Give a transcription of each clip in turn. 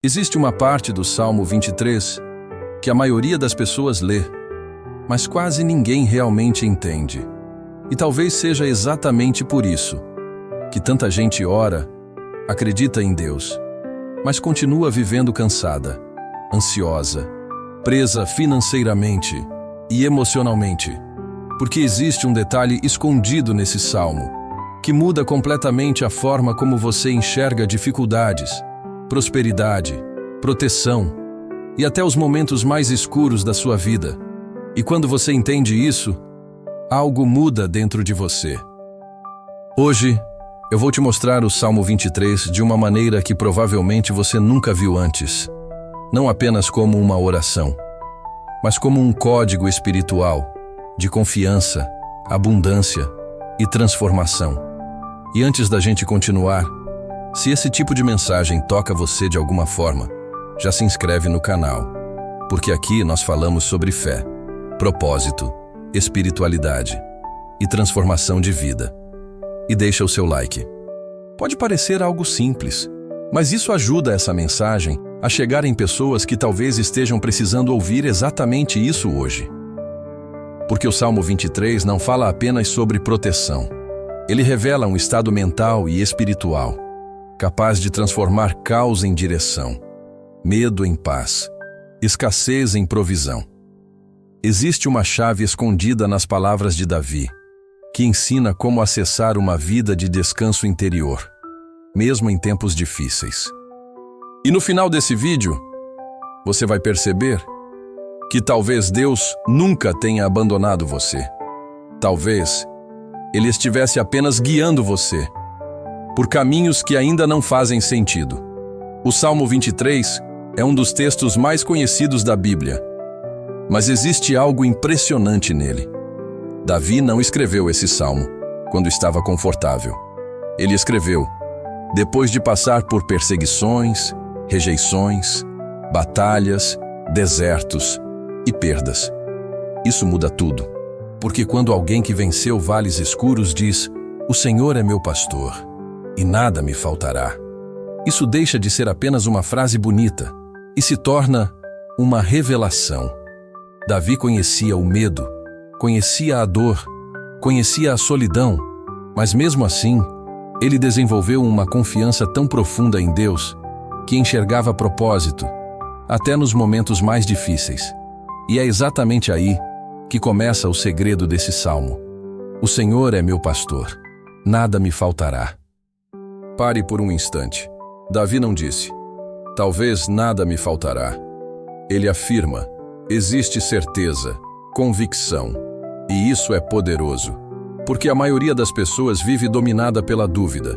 Existe uma parte do Salmo 23 que a maioria das pessoas lê, mas quase ninguém realmente entende. E talvez seja exatamente por isso que tanta gente ora, acredita em Deus, mas continua vivendo cansada, ansiosa, presa financeiramente e emocionalmente, porque existe um detalhe escondido nesse salmo que muda completamente a forma como você enxerga dificuldades, prosperidade, proteção e até os momentos mais escuros da sua vida. E quando você entende isso, algo muda dentro de você. Hoje, eu vou te mostrar o Salmo 23 de uma maneira que provavelmente você nunca viu antes. Não apenas como uma oração, mas como um código espiritual de confiança, abundância e transformação. E antes da gente continuar, se esse tipo de mensagem toca você de alguma forma, já se inscreve no canal, porque aqui nós falamos sobre fé, propósito, espiritualidade e transformação de vida. E deixa o seu like. Pode parecer algo simples, mas isso ajuda essa mensagem a chegar em pessoas que talvez estejam precisando ouvir exatamente isso hoje. Porque o Salmo 23 não fala apenas sobre proteção. Ele revela um estado mental e espiritual, capaz de transformar caos em direção, medo em paz, escassez em provisão. Existe uma chave escondida nas palavras de Davi, que ensina como acessar uma vida de descanso interior, mesmo em tempos difíceis. E no final desse vídeo, você vai perceber que talvez Deus nunca tenha abandonado você. Talvez Ele estivesse apenas guiando você por caminhos que ainda não fazem sentido. O Salmo 23 é um dos textos mais conhecidos da Bíblia, mas existe algo impressionante nele. Davi não escreveu esse salmo quando estava confortável. Ele escreveu depois de passar por perseguições, rejeições, batalhas, desertos e perdas. Isso muda tudo, porque quando alguém que venceu vales escuros diz: "O Senhor é meu pastor, e nada me faltará", isso deixa de ser apenas uma frase bonita e se torna uma revelação. Davi conhecia o medo, conhecia a dor, conhecia a solidão, mas mesmo assim, ele desenvolveu uma confiança tão profunda em Deus que enxergava propósito, até nos momentos mais difíceis. E é exatamente aí que começa o segredo desse salmo. O Senhor é meu pastor, nada me faltará. Pare por um instante. Davi não disse: "Talvez nada me faltará". Ele afirma: existe certeza, convicção, e isso é poderoso, porque a maioria das pessoas vive dominada pela dúvida.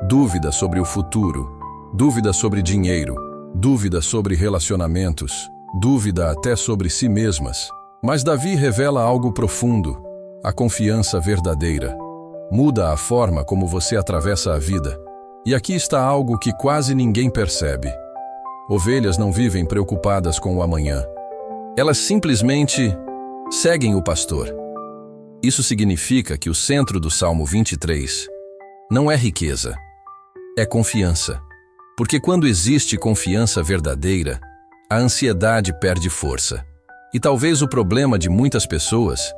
Dúvida sobre o futuro, dúvida sobre dinheiro, dúvida sobre relacionamentos, dúvida até sobre si mesmas. Mas Davi revela algo profundo, a confiança verdadeira. Muda a forma como você atravessa a vida. E aqui está algo que quase ninguém percebe. Ovelhas não vivem preocupadas com o amanhã. Elas simplesmente seguem o pastor. Isso significa que o centro do Salmo 23 não é riqueza, é confiança. Porque quando existe confiança verdadeira, a ansiedade perde força. E talvez o problema de muitas pessoas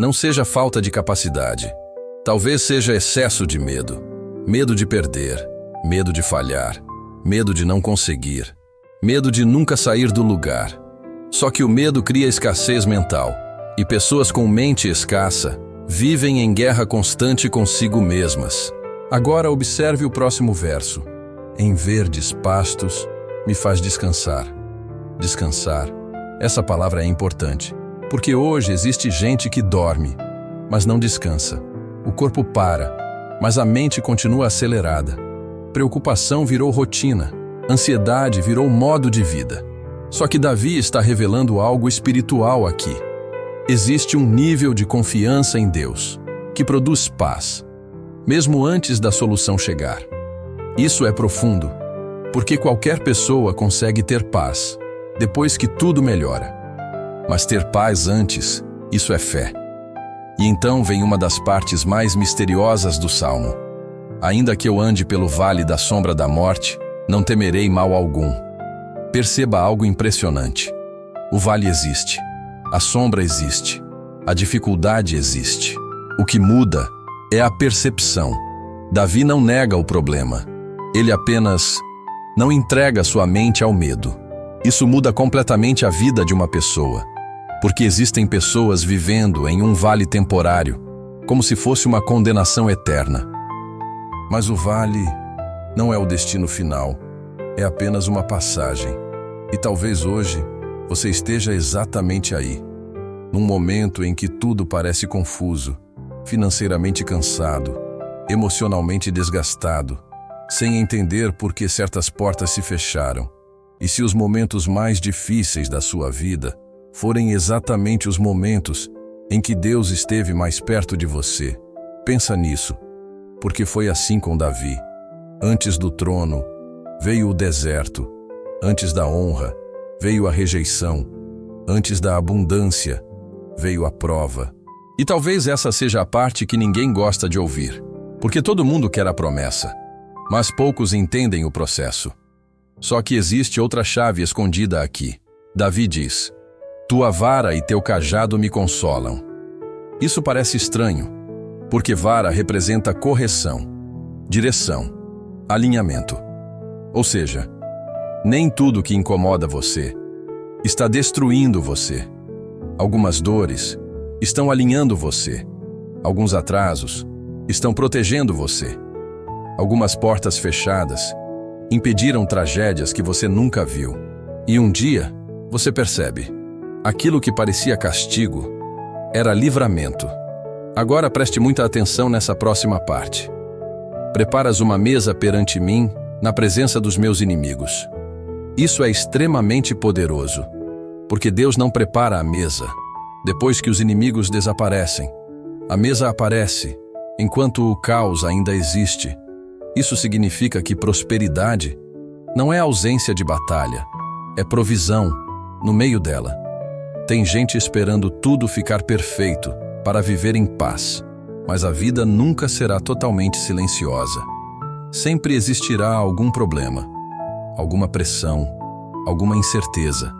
não seja falta de capacidade. Talvez seja excesso de medo. Medo de perder, medo de falhar, medo de não conseguir, medo de nunca sair do lugar. Só que o medo cria escassez mental, e pessoas com mente escassa vivem em guerra constante consigo mesmas. Agora observe o próximo verso. Em verdes pastos me faz descansar. Descansar. Essa palavra é importante, porque hoje existe gente que dorme, mas não descansa. O corpo para, mas a mente continua acelerada. Preocupação virou rotina, ansiedade virou modo de vida. Só que Davi está revelando algo espiritual aqui. Existe um nível de confiança em Deus, que produz paz, mesmo antes da solução chegar. Isso é profundo, porque qualquer pessoa consegue ter paz depois que tudo melhora. Mas ter paz antes, isso é fé. E então vem uma das partes mais misteriosas do Salmo. Ainda que eu ande pelo vale da sombra da morte, não temerei mal algum, perceba algo impressionante. O vale existe, a sombra existe, a dificuldade existe. O que muda é a percepção. Davi não nega o problema, ele apenas não entrega sua mente ao medo. Isso muda completamente a vida de uma pessoa, porque existem pessoas vivendo em um vale temporário, como se fosse uma condenação eterna. Mas o vale não é o destino final, é apenas uma passagem. E talvez hoje você esteja exatamente aí, num momento em que tudo parece confuso, financeiramente cansado, emocionalmente desgastado, sem entender por que certas portas se fecharam. E se os momentos mais difíceis da sua vida forem exatamente os momentos em que Deus esteve mais perto de você, pensa nisso, porque foi assim com Davi. Antes do trono, veio o deserto. Antes da honra, veio a rejeição. Antes da abundância, veio a prova. E talvez essa seja a parte que ninguém gosta de ouvir, porque todo mundo quer a promessa, mas poucos entendem o processo. Só que existe outra chave escondida aqui. Davi diz: tua vara e teu cajado me consolam. Isso parece estranho, porque vara representa correção, direção, alinhamento. Ou seja, nem tudo que incomoda você está destruindo você. Algumas dores estão alinhando você. Alguns atrasos estão protegendo você. Algumas portas fechadas impediram tragédias que você nunca viu. E um dia, você percebe, aquilo que parecia castigo era livramento. Agora preste muita atenção nessa próxima parte. Preparas uma mesa perante mim, na presença dos meus inimigos. Isso é extremamente poderoso, porque Deus não prepara a mesa depois que os inimigos desaparecem. A mesa aparece enquanto o caos ainda existe. Isso significa que prosperidade não é ausência de batalha, é provisão no meio dela. Tem gente esperando tudo ficar perfeito para viver em paz, mas a vida nunca será totalmente silenciosa. Sempre existirá algum problema, alguma pressão, alguma incerteza.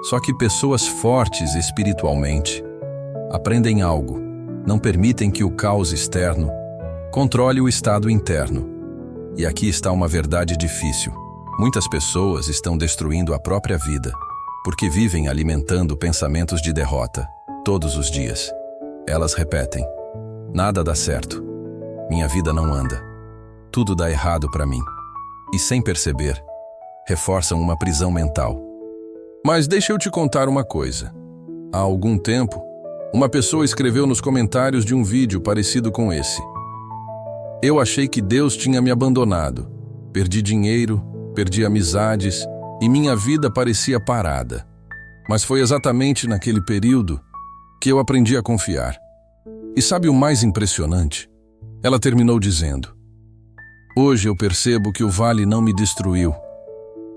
Só que pessoas fortes espiritualmente aprendem algo, não permitem que o caos externo controle o estado interno. E aqui está uma verdade difícil. Muitas pessoas estão destruindo a própria vida, porque vivem alimentando pensamentos de derrota todos os dias. Elas repetem: nada dá certo, minha vida não anda, tudo dá errado para mim. E sem perceber, reforçam uma prisão mental. Mas deixa eu te contar uma coisa. Há algum tempo, uma pessoa escreveu nos comentários de um vídeo parecido com esse: eu achei que Deus tinha me abandonado. Perdi dinheiro, perdi amizades e minha vida parecia parada. Mas foi exatamente naquele período que eu aprendi a confiar. E sabe o mais impressionante? Ela terminou dizendo: hoje eu percebo que o vale não me destruiu.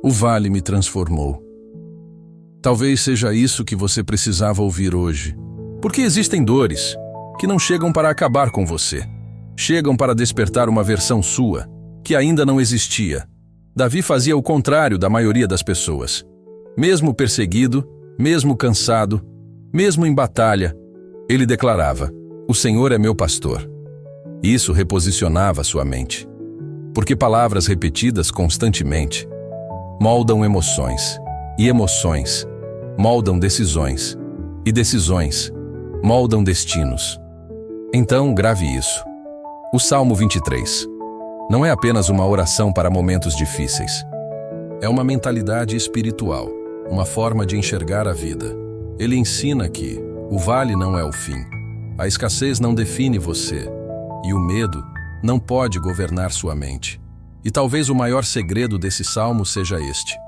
O vale me transformou. Talvez seja isso que você precisava ouvir hoje. Porque existem dores que não chegam para acabar com você. Chegam para despertar uma versão sua, que ainda não existia. Davi fazia o contrário da maioria das pessoas. Mesmo perseguido, mesmo cansado, mesmo em batalha, ele declarava: o Senhor é meu pastor. Isso reposicionava sua mente. Porque palavras repetidas constantemente moldam emoções, e emoções moldam decisões, e decisões moldam destinos. Então, grave isso. O Salmo 23 não é apenas uma oração para momentos difíceis. É uma mentalidade espiritual, uma forma de enxergar a vida. Ele ensina que o vale não é o fim, a escassez não define você, e o medo não pode governar sua mente. E talvez o maior segredo desse salmo seja este: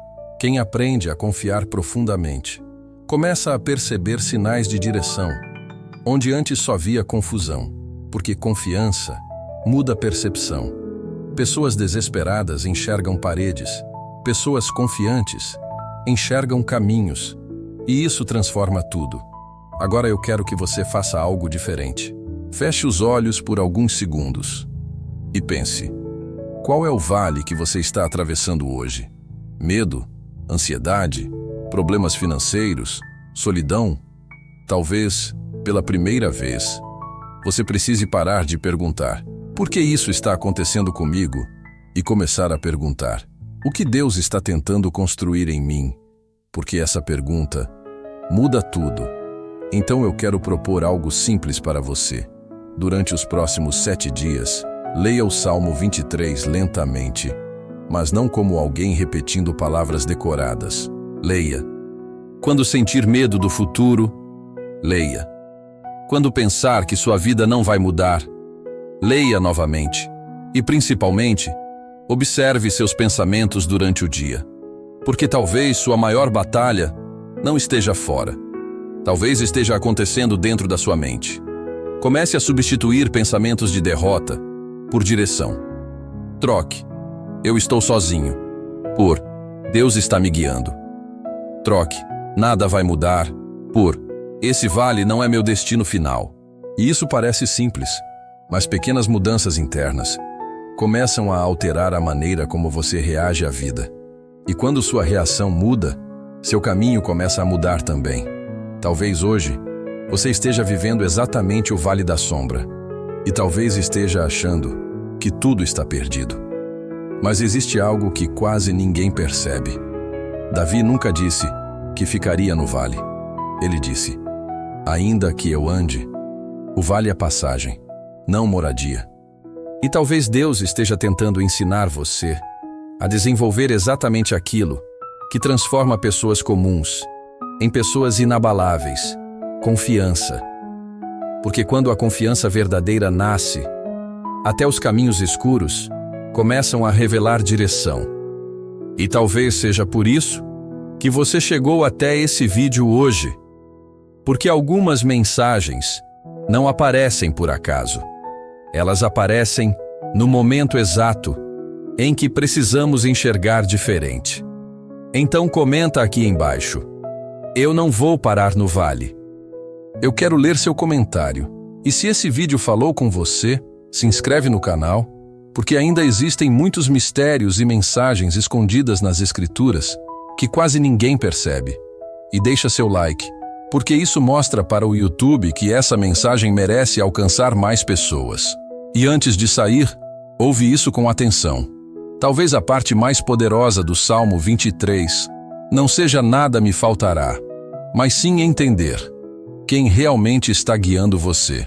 quem aprende a confiar profundamente começa a perceber sinais de direção, onde antes só via confusão, porque confiança muda a percepção. Pessoas desesperadas enxergam paredes, pessoas confiantes enxergam caminhos, e isso transforma tudo. Agora eu quero que você faça algo diferente. Feche os olhos por alguns segundos e pense: qual é o vale que você está atravessando hoje? Medo, ansiedade, problemas financeiros, solidão? Talvez, pela primeira vez, você precise parar de perguntar: por que isso está acontecendo comigo? E começar a perguntar: o que Deus está tentando construir em mim? Porque essa pergunta muda tudo. Então eu quero propor algo simples para você. Durante os próximos 7 dias, leia o Salmo 23 lentamente, mas não como alguém repetindo palavras decoradas. Leia. Quando sentir medo do futuro, leia. Quando pensar que sua vida não vai mudar, leia novamente. E principalmente, observe seus pensamentos durante o dia. Porque talvez sua maior batalha não esteja fora. Talvez esteja acontecendo dentro da sua mente. Comece a substituir pensamentos de derrota por direção. Troque: eu estou sozinho, por Deus está me guiando. Troque: nada vai mudar, por esse vale não é meu destino final. E isso parece simples, mas pequenas mudanças internas começam a alterar a maneira como você reage à vida. E quando sua reação muda, seu caminho começa a mudar também. Talvez hoje você esteja vivendo exatamente o vale da sombra, e talvez esteja achando que tudo está perdido. Mas existe algo que quase ninguém percebe. Davi nunca disse que ficaria no vale. Ele disse: ainda que eu ande, o vale é passagem, não moradia. E talvez Deus esteja tentando ensinar você a desenvolver exatamente aquilo que transforma pessoas comuns em pessoas inabaláveis: confiança. Porque quando a confiança verdadeira nasce, até os caminhos escuros começam a revelar direção. E talvez seja por isso que você chegou até esse vídeo hoje, porque algumas mensagens não aparecem por acaso. Elas aparecem no momento exato em que precisamos enxergar diferente. Então comenta aqui embaixo: eu não vou parar no vale. Eu quero ler seu comentário. E se esse vídeo falou com você, se inscreve no canal, porque ainda existem muitos mistérios e mensagens escondidas nas Escrituras que quase ninguém percebe. E deixa seu like, porque isso mostra para o YouTube que essa mensagem merece alcançar mais pessoas. E antes de sair, ouve isso com atenção. Talvez a parte mais poderosa do Salmo 23 não seja nada me faltará, mas sim entender quem realmente está guiando você.